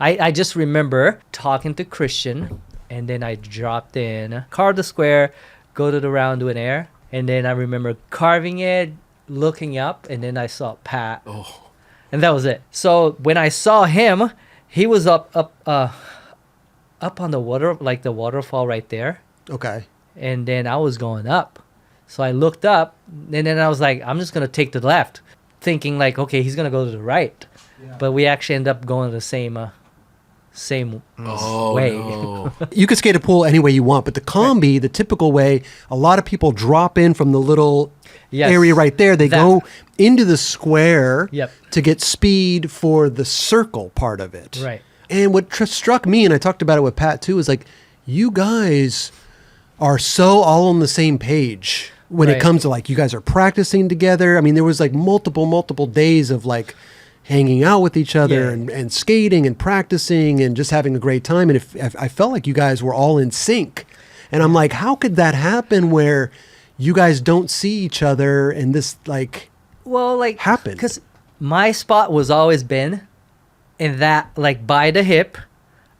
I just remember talking to Christian, and then I dropped in, carved the square, go to the round, do an air, and then I remember carving it, looking up, and then I saw Pat. Oh. And that was it. So when I saw him, he was up on the water, like the waterfall right there. Okay. And then I was going up. So I looked up, and then I was like, I'm just going to take the left, thinking like, okay, he's going to go to the right. Yeah. But we actually end up going the same way. No. You could skate a pool any way you want, but the combi, the typical way, a lot of people drop in from the little area right there. They go into the square to get speed for the circle part of it. Right. And what struck me, and I talked about it with Pat too, is like, you guys are so all on the same page when it comes to like, you guys are practicing together. I mean, there was like multiple days of like hanging out with each other and skating and practicing and just having a great time. And I felt like you guys were all in sync. And I'm like, how could that happen where you guys don't see each other and this happen? Because my spot was always been in that, like by the hip,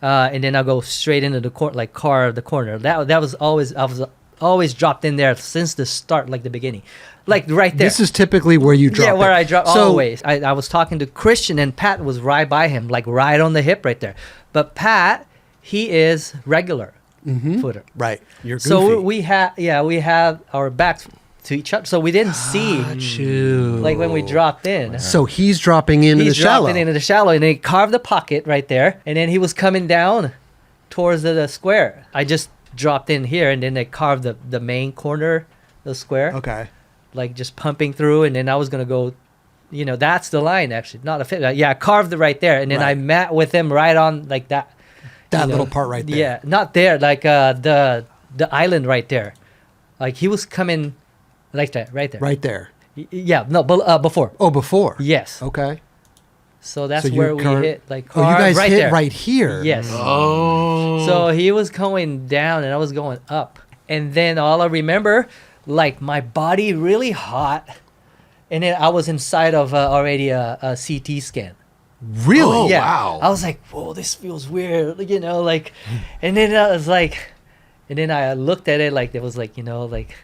and then I'll go straight into the carve the corner. That was always, I was always dropped in there since the start, like the beginning, like right there. This is typically where you drop. Yeah, where I drop so, always. I was talking to Christian, and Pat was right by him, like right on the hip right there. But Pat, he is regular footer. Right. You're goofy. So we have our backs to each other, so we didn't see like when we dropped in. So he's dropping into the shallow. He's dropping into the shallow, and he carved the pocket right there, and then he was coming down towards the square. I just dropped in here, and then they carved the main corner, the square. Okay. Like just pumping through, and then I was gonna go, that's the line actually, not a fit. Yeah, I carved it right there, and then I met with him right on like that. That little part right there. Yeah, not there, like the island right there. Like he was coming like that, right there. Right there. Yeah, no, before. Oh, before. Yes. Okay. So that's where we hit, like, you guys right hit there. right here. Yes. Oh. So he was going down, and I was going up. And then all I remember, like, my body really hot, and then I was inside of already a CT scan. Really? Oh, Yeah. wow. I was like, whoa, this feels weird, like, and then I was like, and then I looked at it, like, there was, like, like,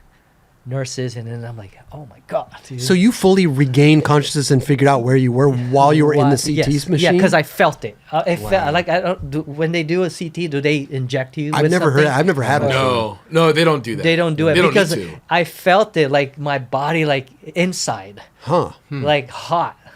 nurses, and then I'm like, oh my God, dude. So you fully regained consciousness and figured out where you were while you were in the CT machine? Yeah, because I felt it. Felt like when they do a CT, do they inject you? I've with never something? heard. I've never had one. No, they don't do that. They don't do it They don't because need to. I felt it, like my body, like inside, Huh. like hot.